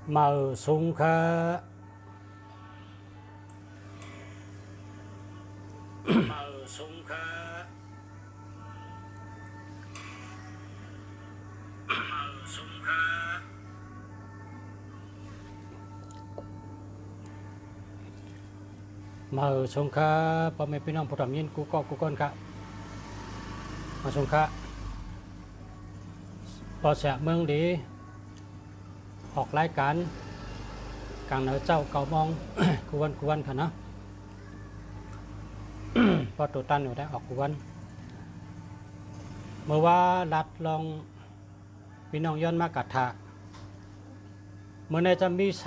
mở sung kha mở sung kha mở sung kha mở sung kha พ่อแม่พี่น้องผู้ทำยินกูก็กูก้นครับมาสงค่ะพอเสียเมืองดีออกรายการกลางเหนือเจ้าเก่ามอง กวนค่ะเนาะ พอตัวตันอยู่ได้ออกกวนเมื่อว่ารัดลองพี่น้องย้อนมากัดถาเมื่อในจะมีส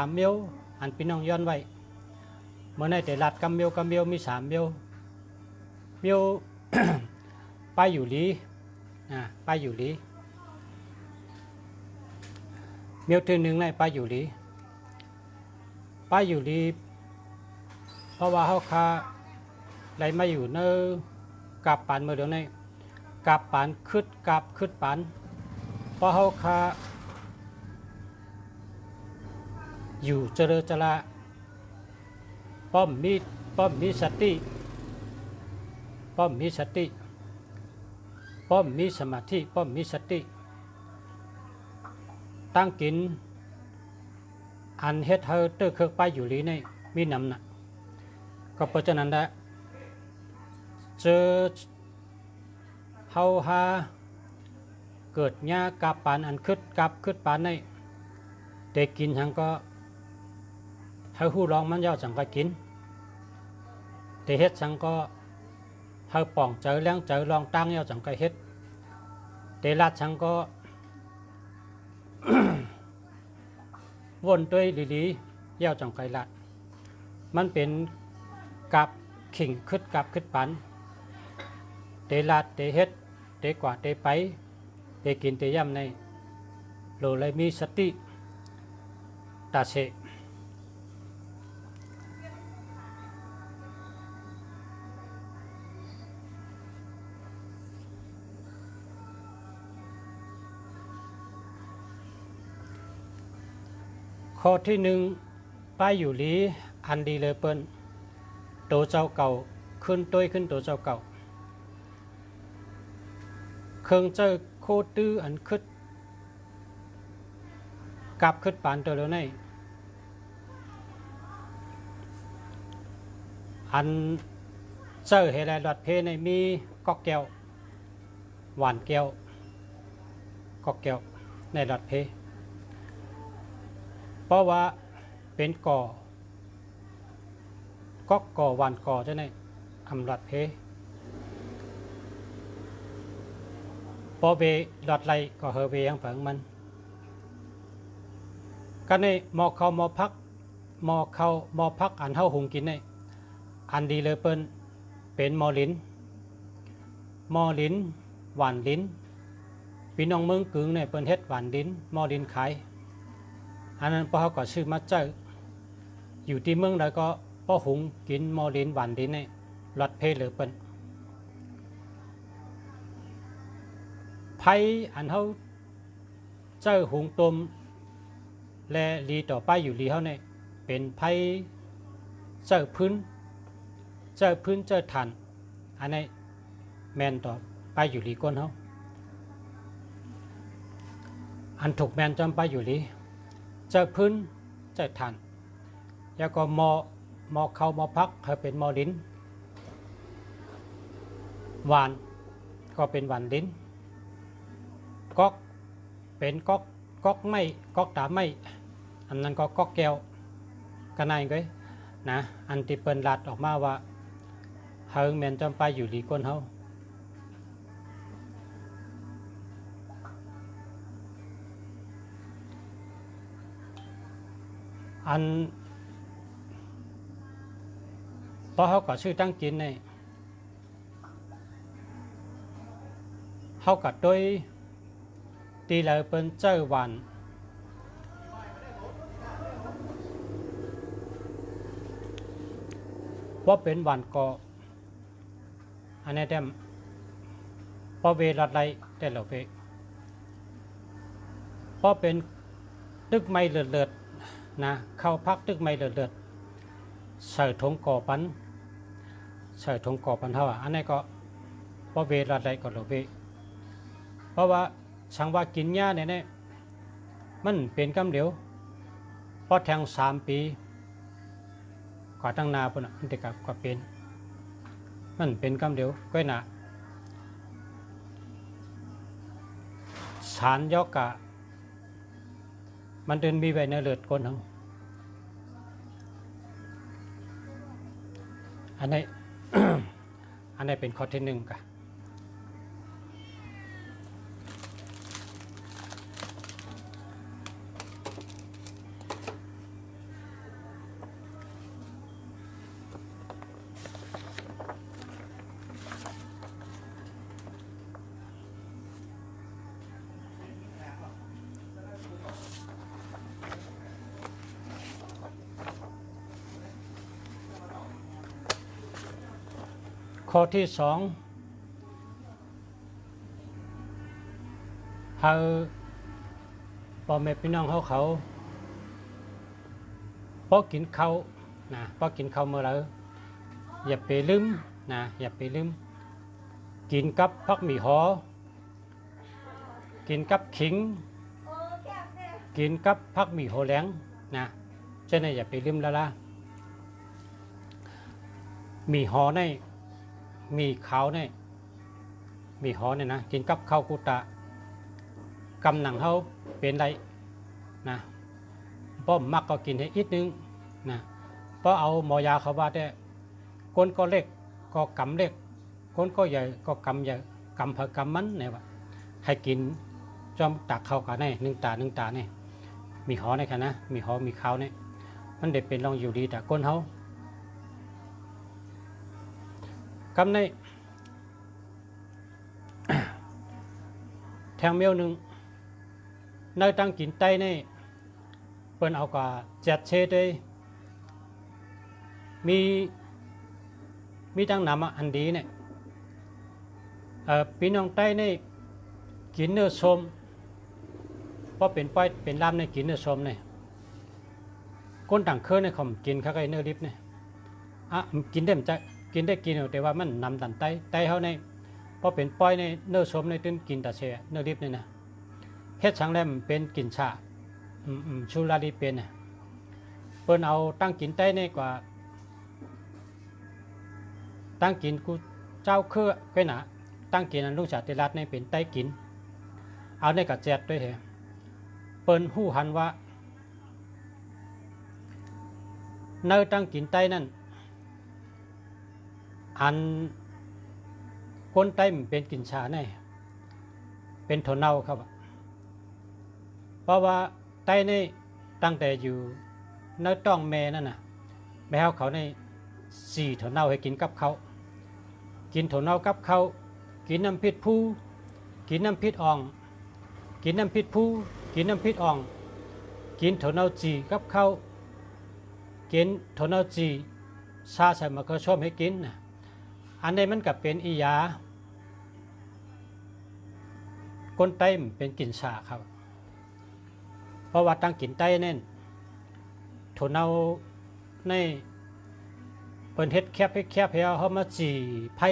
ามเมียวอันพี่น้องย้อนไว้เมื่อในแต่รัดกำเมียวมีสามเมียว ไปอยู่ลีไปอยู่ลีเมียวที่หนึ่งในไปอยู่ลีเพราะว่าเขาคาได้มาอยู่เนื้อกับปานเมื่อเดี๋ยวนี้กับปานขึ้นปานเพราะเขาคาอยู่เจริญจระป้อมมีสติป้อมมีสติป้อมมีสมาธิป้อมมีสติตั้งกินอันเฮ็ดเฮาเตอร์เคยไปอยู่ลีนี่มีนำหนักก็เพราะฉะนั้นได้เจอเฮาหาเกิดหญ้ากับปานอันขึ้นปานนี่ได้กินหังก็ให้หู้ร้องมันยาวจังก็กินได้เฮ็ดจังก็ให้ป่องเจอเลี้ยงเจอลองตั้งยาวจังก็เฮ็ดได้ลาดจังก็ วนด้วยลีๆยาวจังไกลละมันเป็นกับขิงขึ้นปันเตลาดเตเฮ็ดเตกว่าเตไปเตกินเตย่ำในโลเลยมีสติตาเสข้อที่หนึ่งไปอยู่ลีอันดีเลยเปิ้นโตเจ้าเก่าขึ้นตัวเจ้าเก่าเครื่องเจอโคตื้ออันขึ้นกับขึ้นปานตัวแล้วในอันเจอเฮลัยหลอดเพในมีก๊อกแก้วหวานแก้วก๊อกแก้วในหลอดเพเพราะว่าเป็นก่อหวานก่อจะในอำรัดเพพอเวหลอดไหลก็เฮเวยังฝังมันกันในมอเข้ามอพักอันเท่าหุงกินในอันดีเลยเปิ้นเป็นมอลิ้นหวานลิ้นพี่น้องเมืองกึ่งในเปิ้นเฮ็ดหวานลิ้นมอลิ้นขายอันนั้นพอเขาก็ชื่อมาเจออยู่ที่เมืองใดก็พอหุงกินมอลิ้นหวานลิ้นในหลอดเพหรือเปิ้นไผ่อันเขาเจอหุงต้มและลีต่อไปอยู่ลีเขาเนี่ยเป็นไผ่เจอพื้นเจอฐานอันนี้แมนต่อไปอยู่ลีก้นเขาอันถูกแมนจำไปอยู่ลีเจอพื้นเจอฐานแล้วก็มอเข้ามอพักเขาเป็นมอลิ้นหวานก็เป็นหวานลิ้นก๊อกเป็นก๊อกไม่ก๊อกตาไม่อันนั้นก็ก๊อกแก้วกันนั่นก็นะอันที่เปิ้นลัดออกมาว่าเฮาแม่นจำไปอยู่ลีก้นเฮาอันพอเขาก็ชื่อตั้งกินในเขาก็โดยตีเลยเป็นเจ้าหวานว่าเป็นหวานกออันนี้เต็มพอเวลาไรแต่เราเวพอเป็นต ตึกไม้เลือดๆนะเข้าพักตึกไม้เลือดๆใส่ถุงก่อปันใส่ถุงก่อปันเท่าอันนี้ก็พอเวลาใดก็เราเวเพราะว่าช่างว่ากินหญ้าเนี่ยมันเป็นกำเดียวพอแทง3 ปีก็ตั้งนาปุ่นมันจะก็เป็นมันเป็นกำเดียวก็น่ะสารยอกกะมันเดินมีไว้ในเลือดคนทั้งอันนี้ อันนี้เป็นข้อที่1กะข้อที่2เฮาพ่อแม่พี่น้องเขาพอกินข้าวนะพอกินข้าวเมื่อไหร่อย่าไปลืมนะอย่าไปลืมกินกับผักหมี่หอกินกับขิงกินกับผักหมี่โหแหลงนะฉะนั้นอย่าไปลืมแล้วล่ะหมี่หอในมีขาวเนี่ยมีหอเนี่ยนะกินกับข้าวกุตะกำหนังเขาเป็นไรนะเพราะมักก็กินให้อีกนึงนะเพราะเอาหมอยาเขาว่าได้ก้นก็เล็กก็กำเล็กก้นก็ใหญ่ก็กำใหญ่กำเพื่อกำมันเนี่ยว่าให้กินจอมตักเข้ากันเนี่ย1 ตาเนี่ยมีหอเนี่ยค่ะนะมีหอมีขาวเนี่ยมันเด็ดเป็นรองอยู่ดีแต่ก้นเขากำใน แทงเมียวหนึ่งในตั้งกินไตนี่เปิ้นเอากว่า7 เชดเลยมีตั้งนำอันดีเนี่ยพี่น้องไตนี่กินเนื้อส้มเพราะเป็นป้อยเป็นลำในกินเนื้อส้มเนี่ยก้นต่างเคยในผมกินข้าวไก่เนื้อดิบเนี่ยกินได้มันจะกินได้กินแต่ว่ามันนำตันไตเขาในพอเป็นป้อยในเนื้อส้มในตื้นกินแต่เสียเนื้อดิบเนี่ยนะเฮ็ดช่างแรมเป็นกินชาชูราดีเป็นเนี่ยเปิ้นเอาตั้งกินไตในกว่าตั้งกินกูเจ้าเครือก็หนาตั้งกินอันลูกชาติรัตในเป็นไตกินเอาในกับแจดด้วยเหรอเปิ้นหู้หันว่าเนื้อตั้งกินไตนั่นอันคนไตมันเป็นกินชาแน่เป็นถั่วเน่าครับเพราะว่าไตนี่ตั้งแต่อยู่ในต้องแม่นั่นน่ะแม่เขาใน4 ถั่วเน่าให้กินกับเขากินถั่วเน่ากับเขากินน้ำพริกผู้กินน้ำพริกอ่องกินน้ำพริกผู้กินน้ำพริกอ่องกินถั่วเน่าจีกับเขากินถั่วเน่าจีชาใส่มะเขือส้มให้กินนะอันนี้มันกับเป็นอียาก้นไตมันเป็นกินชาครับเพราะว่าตั้งกินไตเน่นถั่วเน่าในเปิ้นเฮ็ดแคบเฮียเขามาจีไผ่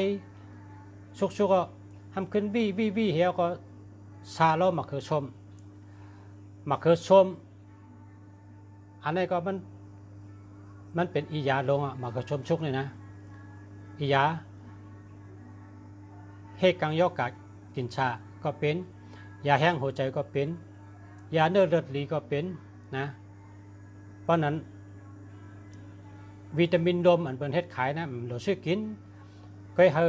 ชุกก็ทำขึ้นวี่เฮียก็ชาล้อมะเขือส้มอันนี้ก็มันเป็นอียาลงมะเขือส้มชุกเลยนะอียาเฮกังยอกกะกินชาก็เป็นยาแห้งหัวใจก็เป็นยาเนื้อเลือดลีก็เป็นนะเพราะนั้นวิตามินดมอันเป็นเฮ็ดขายนะเราซื้อกินก็ให้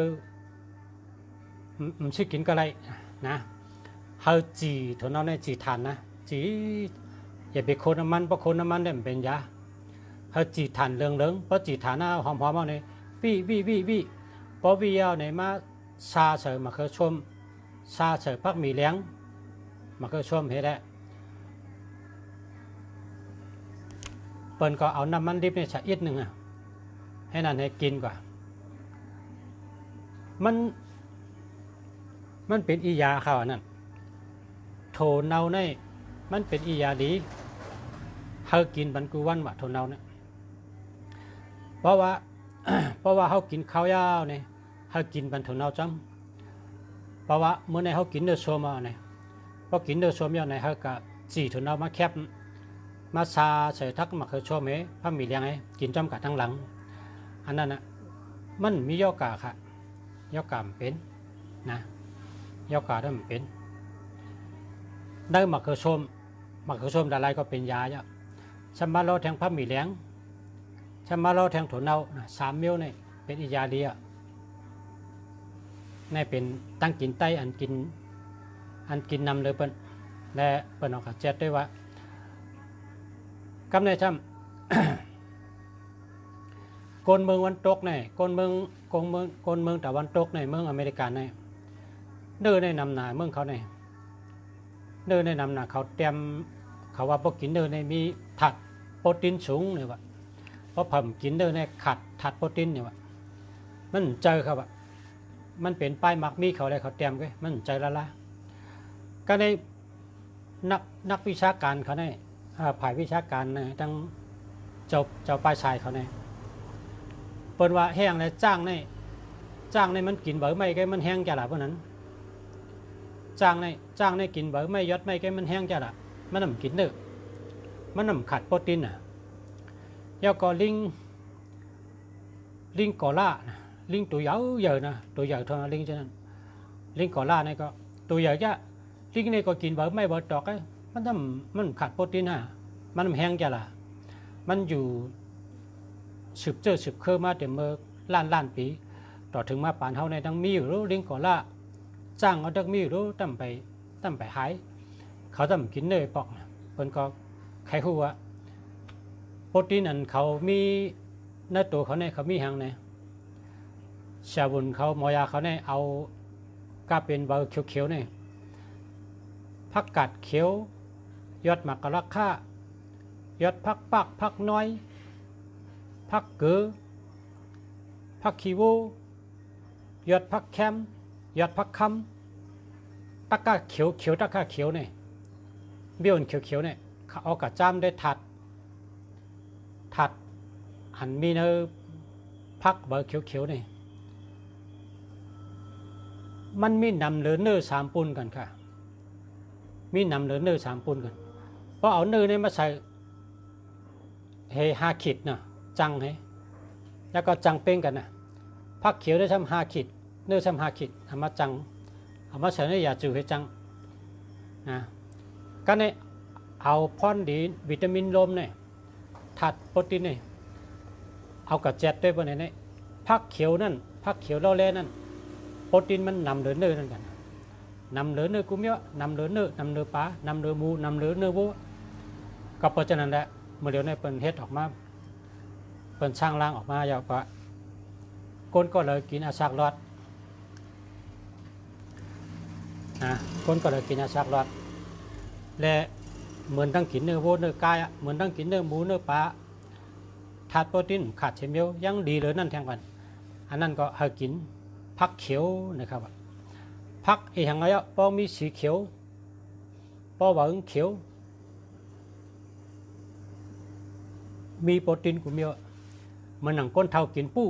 ซื้อกินก็ไรนะเฮาจีถั่วเน่าในจีทานนะจีอย่าไปคนน้ำมันเพราะคนน้ำมันเนี่ยมันเป็นยาเฮาจีทานเรืองเพราะจีทานน่าหอมเอาเนี่ยวี่พอวี่เอาเนี่ยมาชาเสริมมะเขือส้มชาเสริมผักหมี่เลี้ยงมะเขือส้มเฮ็ดได้เปิ้นก็เอาน้ำมันดิบเนี่ยชะอีกนึงให้นั่นให้กินกว่ามันเป็นอียาเขาอันนั้นโถเน่าในมันเป็นอียาดี เขากินบันกูวันว่าทนเอาเนี่ยเพราะว่า เพราะว่าเขากินข้าวยาวเนี่ยเขากินบันทนเอาจังเพราะว่าเมื่อในเขากินเนื้อโซมาเนี่ยพอกินเนื้อโซมยาวในเขาก็จีทนเอามาแคบมาซาใส่ทักมาเคยโชว์ไหมพระมีเลี้ยงไงกินจำกัดทั้งหลังอันนั้นนะมันมียอกาค่ะยอกามเป็นนะยอกาได้มันเป็นได้มาเคยโชมดาไรก็เป็นยาเยอะฉันมาเราแทงพระมีเลี้ยงฉันมาเราแทงถั่วเน่า3 เมลนี่เป็นยาเดียนี่เป็นตั้งกินไตอันกินนำเลยเปิ้นและเปิ้นออกเจ็ดด้วยว่ากำในช่ำ กลเมืองวันตกเนี่ยกลเมืองแต่วันตกในเมืองอเมริกันเนี่ยเดินในนำหนาเมืองเขาเนี่ยเดินในนำหนาเขาเตรียมเขาว่าพวกกินเดินในมีถัดโปรตีนสูงเลยว่ะเพราะผมกินเดินในขัดถัดโปรตีนเนี่ยว่ะมันเจอครับว่ะมันเป็นป้ายมักมีเขาอะไรเขาเตรียมไว้มันเจอละก็ในนักวิชาการเขาเนี่ยฝ่ายวิชาการเนี่ยตั้งเจ้าป้ายชายเขาเนี่ยเปิดว่าแห้งเลยจ้างในมันกินเบอร์ไม่แกมันแห้งจะหลับเพราะนั้นจ้างในกินเบอร์ไม่ยศไม่แกมันแห้งจะหลับมันนำกินเนื้อมันนำขาดโปรตีนแล้วก็ลิงกอล่าลิงตัวใหญ่เยอะนะตัวใหญ่เท่านั้นลิงฉะนั้นลิงกอล่านี่ก็ตัวใหญ่จะลิงนี่ก็กินเบอร์ไม่เบอร์ตอกมันขาดโปรตีนมันแห้งจะหลับมันอยู่สืบเคยมาแต่เมื่อล้านปีต่อถึงมาป่านเฮาในทั้งมีอยู่ลิงกอล่าจ้างเอาดักมีอยู่ตั้มไปหายเขาตั้มกินเนยปอกเพิ่นก็ใครฮู้ว่าโปรตีนอันเขามีในตัวเขาเนี่ยเขามีหังเนี่ยชาบุญเขาหมอยาเขาเนี่ยเอาก็เป็นเบอร์เขียวๆเนี่ยผักกาดเขียวยอดหมากกะลักค่ายอดผักปักผักน้อยผักเกือผักขี้วูยอดผักแคมยอดผักคำตะก้าเขียวตะก้าเขียวเนี่ยเบี้ยวเขียวเนี่ยเขาเอากระจ้ำได้ถัดอันมีเนื้อผักเบอร์เขียวเนี่ยมันมีนำเหลือเนื้อ3 ปุนกันค่ะมีนำเหลือเนื้อ3 ปุนกันเพราะเอาเนื้อเนี่ยมาใส่5 ขีดนะจังให้แล้วก็จังเป้งกันนะผักเขียวได้ทำ5 ขีดเนื้อทำ5 ขีดเอามาจังเอามาใส่ในยาจืดให้จังนะก็เนี่ยเอาพอนดีวิตามินลมเนี่ยถัดโปรตีนเนี่ยเอากระเจ็ดด้วยบนนี้ผักเขียวนั่นผักเขียวเล่าเล่นั่นโปรตีนมันนำเหลือเนื้อนั่นกันนำเหลือเนื้อกุ้งเยอะนำเหลือเนื้อปลานำเหลือหมูนำเหลือเนื้อวัวก็เพราะฉะนั้นแหละเมื่อเดี๋ยวในเปิ่นเฮ็ดออกมาเปิ่นช่างล่างออกมาอย่างว่าก้นก็เลยกินอาซากรอดก้นก็เลยกินอาซากรอดและเหมือนตั้งกินเนื้อวัวเนื้อกายเหมือนตั้งกินเนื้อหมูเนื้อปลาขาดโปรตีนขาดเชมิลยังดีเลยนั่นแทงกันอันนั้นก็ให้กินผักเขียวนะครับผักอีกอย่างไรป้อมีสีเขียวป้อหวานเขียวมีโปรตีนกูมีมันหนังก้นเท่ากินปู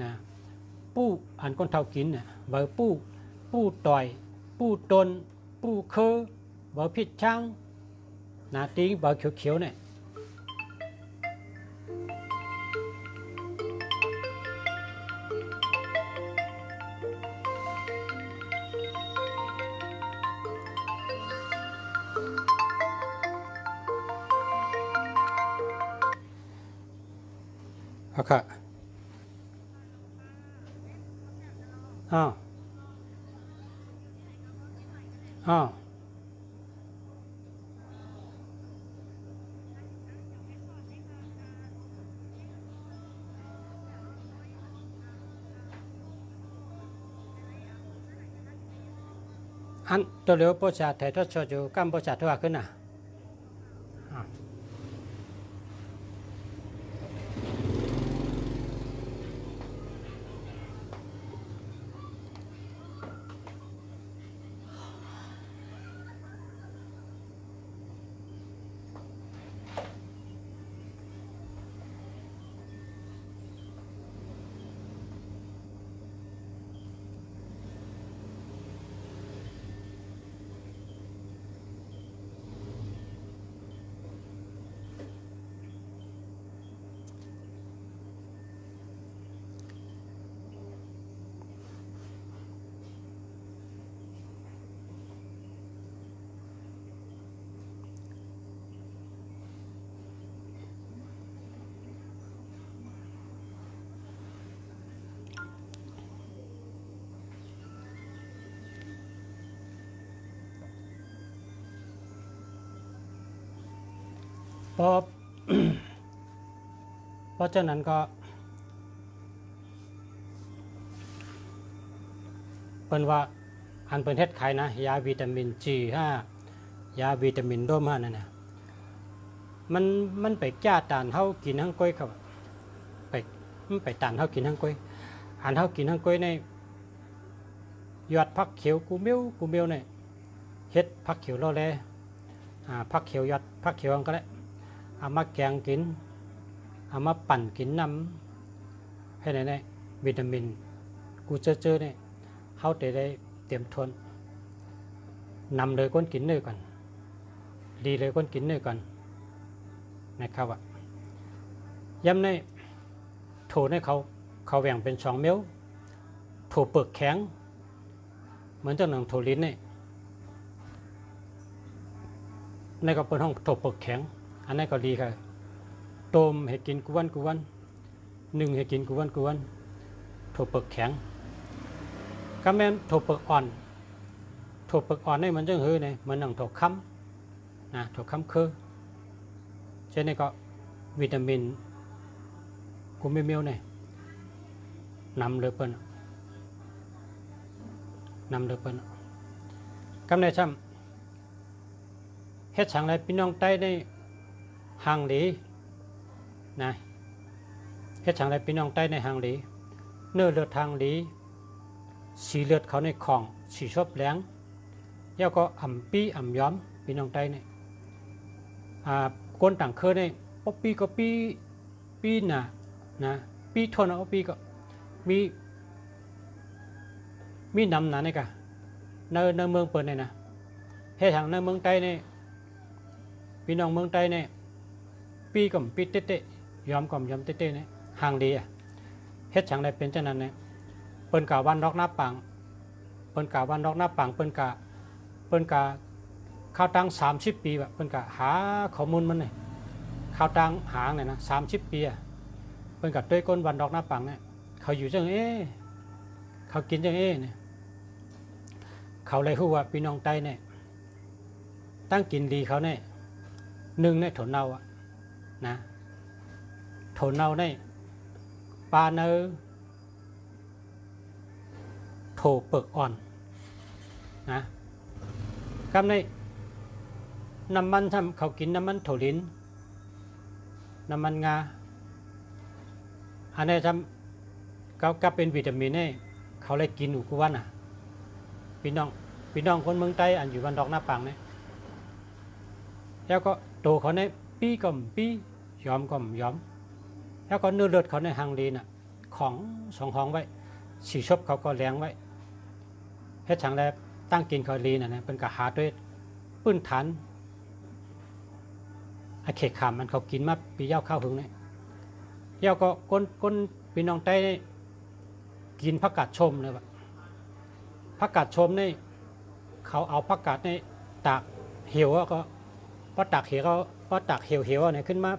นะปูอันก้นเท่ากินเนี่ยเบอร์ปูต่อยปูตนปูเคอเบอร์พิษช่างนะตีเบอร์เขียวๆเนี่ยโอเคอันตัวเลี้ยวประชาไทยทศจูกัมพูชาทั่วขึ้นนะ ราะ เพราะฉะนั้นก็เป็นว่าอันเป็นเฮ็ดไขนะยาวิตามิน G5 ยาวิตามินโดมนั่นนะมันไปแก้ต้านเฮากินทั้งก้อยครับมันไปต้านเฮากินทั้งก้อยอันเฮากินทั้งก้อยในยอดผักเขียวกูเมียวเนี่ยเฮ็ดผักเขียวรอแลผักเขียวยอดผักเขียวก็ได้เอามาแกงกินเอามาปั่นกินน้ำให้ได้วิตามินกูเจอเนี่ยเฮาได้เตรียมทนนำเลยก้นกินเนื้อก่อนดีเลยก้นกินเนื้อก่อนนะครับย้ำในโถในเขาแบ่งเป็น2เมลโถเปลือกแข็งเหมือนเจ้าหนังโถลิ้นเนี่ยในก็เป็นห้องโถเปลือกแข็งอันนี้ก็ดีค่ะต้มให้กินกุวันนึ่งให้กินกุวันโถเปลือกแข็งก็แม่นโถเปลือกอ่อนนี่มันจังหื้อเนี่ยมันหนังโถค้ำนะโถค้ำคือเช่นนี้ก็วิตามินกูไม่เมียวเนี่ยนำเลยเปิ้นกำเนิดซ้ำเฮ็ดสังไรพี่น้องใต้ได้ห่างหลีนะเฮ็ดสังไรพี่น้องใต้ในห่างหลีเนื้อเลือดทางหลีสีเลือดเขาในของสีชอบแหลงแล้วก็อ่ำปี้อ่ำย้อมพี่น้องใต้เนี่ยก้นต่างเคยเนี่ยป๊อปปี้ก็ปีน่ะนะปีทนเอาปีก็มีนำหนาเนี่ยกะในเมืองเปิดเนี่ยนะเฮ็ดทางในเมืองใต้เนี่ยพี่น้องเมืองใต้เนี่ยปีก็ปีเต๊ะย้อมก็ย้อมเต๊ะเนี่ยห่างดีเฮ็ดทางใดเป็นเช่นนั้นเนี่ยเปิ้นกะวันดอกหน้าปังเปิ้นกะข้าวตัง30 ปีแบบเปิ้นกะหาข้อมูลมันเนี่ยข้าวตังหางเนี่ยนะ30 ปีเปิ้นกะด้วยก้นวันดอกหน้าปังเนี่ยเขาอยู่จังเขากินจังเนี่ยเขาเลยฮู้ว่าพี่น้องใต้เนี่ยตั้งกินดีเขาเนี่ย1เนี่ยโถเน่านะโถเน่าเนี่ยปลาเนื้อโถเปลือกอ่อนนะกำในน้ำมันทำเขากินน้ำมันโถลิ้นน้ำมันงาอันนี้ทำก็เป็นวิตามินเนี่ยเขาเลยกินอยู่กูวันพี่น้องคนเมืองใต้อันอยู่บ้านดอกหน้าปังเนี่ยแล้วก็โตเขาในปีก่อมปีย้อมแล้วก็เนื้อเลือดเขาในหางดีน่ะของ2 ห้องไว้สีชบเขาก็แรงไว้เฮ็ดฉังแล้วตั้งกินเขาลีน่ะนะเป็นกะหาด้วยปื้นฐานไอ้เขกขามมันเขากินมาปีเย้าข้าวหึงเนี่ยเย้าก็ก้นพี่น้องใต้กินผักกาดชมเลยว่ะผักกาดชมนี่เขาเอาผักกาดนี่ตากเหี่ยวก็พอตากเหี่ยวเนี่ยขึ้นมา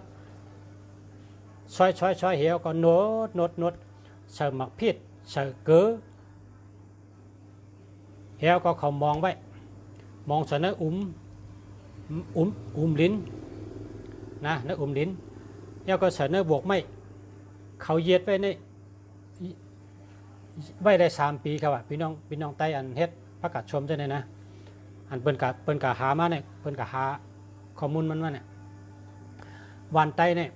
ซอยเหี่ยวก็นดใส่หมักพิษใส่เกลือเหี่ยวก็เขามองไว้มองใส่เนื้อลิ้นนะเนื้อลิ้นแล้วก็ใส่เนื้อบวกไม้เขาเย็ดไว้ในไว้ได้3 ปีครับพี่น้องใต้อันเฮ็ดผักกาดชมใช่ไหมนะอันเปิ้นกะหามาเนี่ยเปิ้นกะหาข้อมูลมันมาเนี่ยวันใต้เนี่ย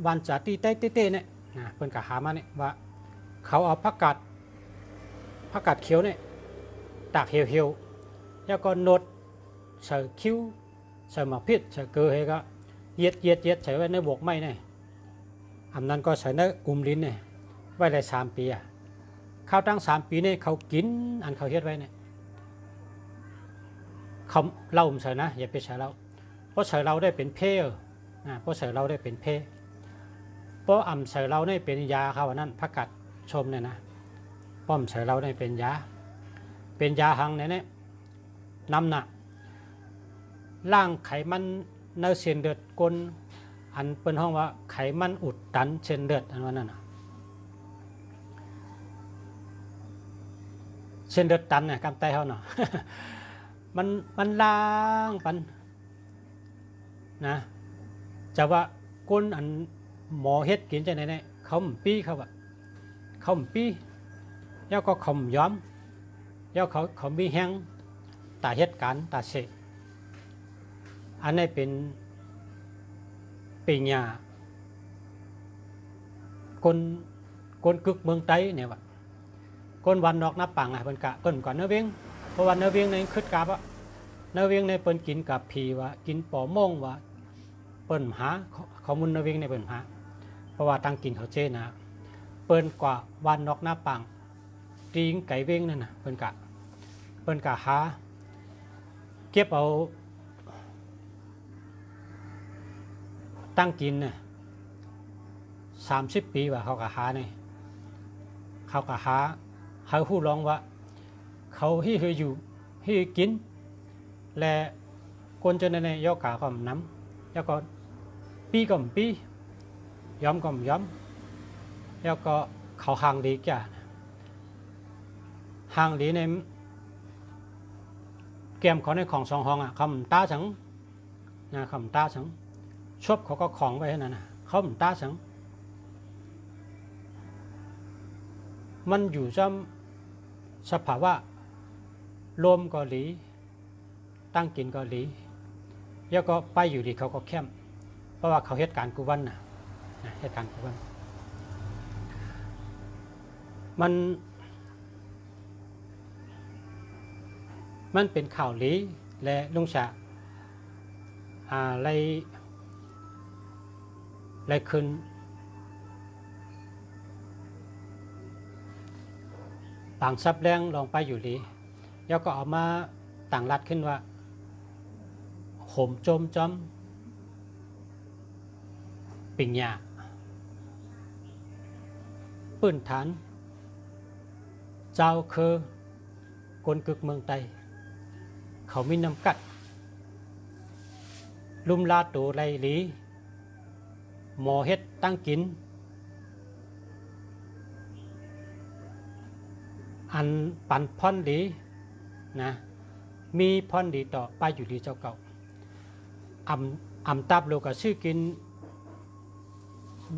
วันจ่าตีใต้เต้เนี่ยนะเปิ้นกะหามาเนี่ยว่าเขาเอาผักกาดเขียวเนี่ยตากเหี่ยวแล้วก็นดใส่คิ้วใส่หมักพิษใส่เกลือให้ก็เย็ดใส่ไว้ในบวกไม้เนี่ยอันนั้นก็ใส่ในลิ้นเนี่ยไว้ได้3 ปีข้าวตั้ง3 ปีเนี่ยเขากินอันเขาเฮ็ดไว้เนี่ยเขาเล่าใส่นะอย่าไปใส่เราเพราะใส่เราได้เป็นเพเพราะใส่เราได้เป็นเพเพราะใส่เราได้เป็นยาเขาอันนั้นผักกาดชมเนี่ยนะป้อมใส่เราได้เป็นยาหังเนี่ยน้ำหนักล่างไขมันในเส้นเลือดกลอันเป็นห้องว่าไขมันอุดตันเส้นเลือดอันนั้นน่ะเส้นเลือดตันเนี่ยกำไตเขาเนาะ มันล่างปันนะ จะว่าก้นอันหมอเฮ็ดกินจะไหนเนี่ยเขาปีเขาอะเขาปีแล้วก็เขาย้อมแล้วเขามีแห้งตาเฮ็ดการตาเสกอันนี้เป็นปีญาคนกึกเมืองไต้เนี่ยวะคนวันนอกนับปังอ่ะเป็นกะเปิ้นก่อนเนื้อเวียงเพราะวันเนื้อเวียงในคึดกาบอะเนื้อเวียงในเปิ้นกินกับผีวะกินปอม่งวะเปิ้นหาข้อมูลเนื้อเวียงในเปิ้นหาเพราะว่าตั้งกินเขาเจนะเปิ้นกว่าวันนอกนับปังตีงไก่เวียงนั่นน่ะเปิ้นกะหาเก็บเอาตั้งกินน่ะ30 ปีว่าเขากะหาเนี่ยเขากะหาเขาผู้ร้องว่าเขาที่เคยอยู่ที่กินและคนจนในยกกาก็น้ำแล้วก็ปีก็ปีย้อมก็ย้อมแล้วก็เขาห่างดีจ้ะห่างดีในเกมเขาในของสองห้องอ่ะคำตาสังนะคำตาสังชบเขาก็ของไว้นั่นนะเขาตาสังมันอยู่จำสภาวะลมก็หลีตั้งกินก็หลีแล้วก็ไปอยู่ดีเขาก็เข้มเพราะว่าเขาเหตุการณ์กุวันนะเหตุการณ์กุวันมันเป็นข่าวหลีและลุงฉะไรคืนต่างซับแรงลองไปอยู่หลีแล้วก็เอามาต่างรัดขึ้นว่าห่มโจมจอมปิ่งยาปื้นฐานเจ้าคือคนกึกเมืองไต้เขามีน้ำกัดลุ่มลาตัวไรหลีหมอเฮ็ดตั้งกินอันปันพ่อนดีนะมีพ่อนดีต่อไปอยู่ดีเจ้าเก่าตับโลกชื่อกิน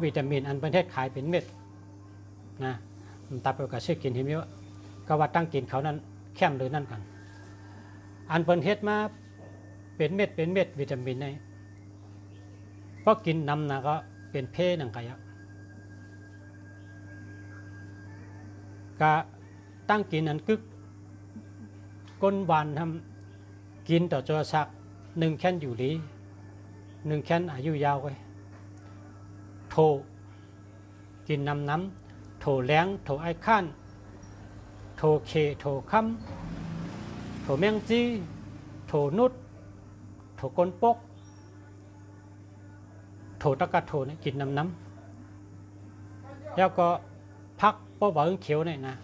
วิตามินอันประเทศขายเป็นเม็ดนะตับโลกชื่อกินเห็นไหมว่าก็ว่าตั้งกินเขานั้นแค้มเลยนั่นกันอันประเทศมาเป็นเม็ดวิตามินในเพราะกินน้ำนะก็เป็นเพนังกายะก็ตั้งกินอันกึกก้นวานทำกินต่อจอสัก1 แค้นอยู่ดี1 แค้นอายุยาวไปโถกินน้ำโถแรงโถไอข้านโถเคโถค้ำโถแมงจีโถนุดโถก้นปกโถตะกะโถเนี่ยกินน้ำแล้วก็พักป้อหวานเขียวเนี่ยนะ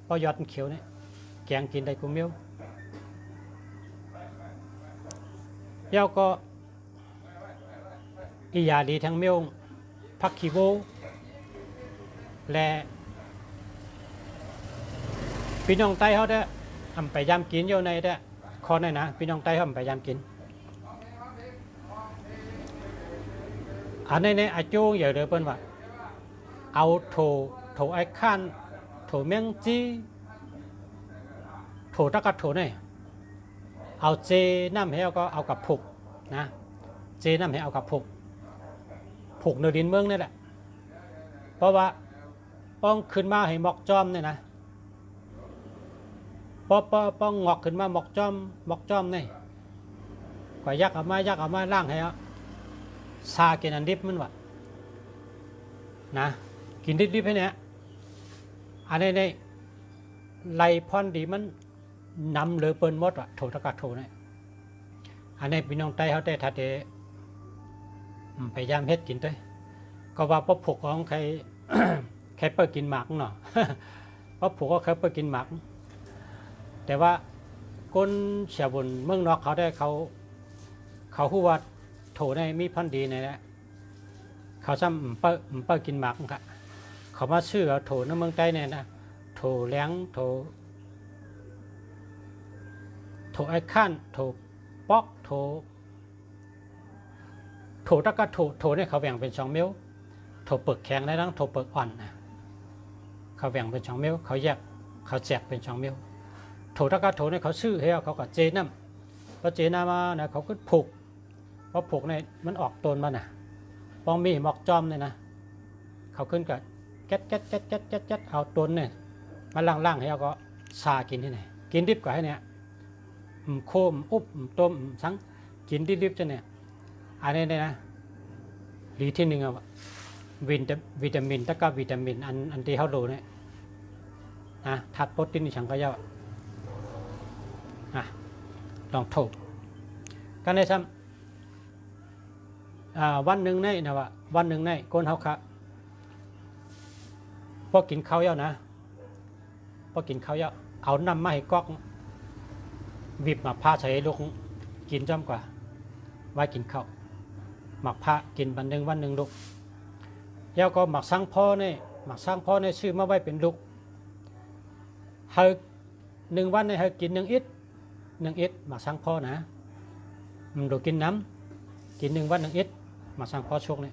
ป้อยอดเขียวเนี่ยแกงกินได้กูเมียวแล้วก็อียาดีทั้งเมียวพักขี้โวและพี่น้องไต้เขาได้ทำไปยามกินอยู่ในได้คอในนะพี่น้องไต้เขาไปยามกินอันนี้อาจูอย่าเดือเปิ้นว่าเอาโถไอข้านโถเมียงจีโถตะกัดโถเนี่ยเอาเจน้ำให้เอาก็เอากับผูกนะเจน้ำให้เอากับผูกเนื้อดินเมืองนี่แหละเพราะว่าป้องขึ้นมาให้หมอกจอมเนี่ยนะป้องงอกขึ้นมาหมอกจอมเนี่ยก็ยักเอามาล่างให้เอาซากินอันดิบมันวะนะกินดิบให้เนี่ยอันนี้ในไล่พอนดีมันนำเลยเปิ้นหมดวะโถตะกัดโถเนี่ยอันนี้พี่น้องไต้เขาได้ทัดเดพยายามเฮ็ดกินด้วยก็ว่าป๊อผูกของใคร ใครเปิดกินหมากเนาะ ป๊อผูกก็เคยเปิดกินหมากแต่ว่าคนเสียบนเมืองนอกเขาได้เขาพูดว่าโถในมีพันดีในนี้เขาซ้ำเปิดกินหมากค่ะเขามาชื่อโถในเมืองใต้เนี่ยนะโถแรงโถไอข้านโถป๊อกโถ โถตะกะโถเนี่ยเขาแบ่งเป็น2 เมลโถเปิกแข็งและโถเปิกอ่อนนะเขาแบ่งเป็น2 เมลเขาแยกเขาแจกเป็น2 เมลโถตะกะโถเนี่ยเขาซื้อให้เขาก็เจน้ำพอเจน้ำมานะเขาก็ผูกพอผูกเนี่ยมันออกต้นมาน่ะปองมีหมอกจอมเนี่ยนะเขาขึ้นกับแก๊ดเอาต้นเนี่ยมาล่างให้เขาก็ซากินที่ไหนกินดิบกว่าให้เนี่ยโคมอุบต้มสังกินดิบๆจะเนี่ยอันนี้เนี่ยนะดีที่หนึ่งอะวิตามินตะกับวิตามินอันที่เขาดูเนี่ยนะทัดโปรตีนฉันก็เยอะลองถูกกันได้ซ้ำวันหนึ่งเนี่ยนะว่าวันหนึ่งเนี่ยก้นเขาครับพอกินข้าวเยอะนะพอกินข้าวเยอะเอาน้ำมาให้ก๊อกวิบมาผ้าใช้ลูกกินจ้ำกว่าไว้กินข้าวหมักผ้ากินวันหนึ่งลูกแล้วก็หมักสร้างพ่อเนี่ยซื้อมาไว้เป็นลูกเฮา1 วันเนี่ยเฮากิน1 อิดหมักสร้างพ่อนะดูกินน้ำกิน1 วัน1 อิดหมักสร้างพ่อช่วงนี้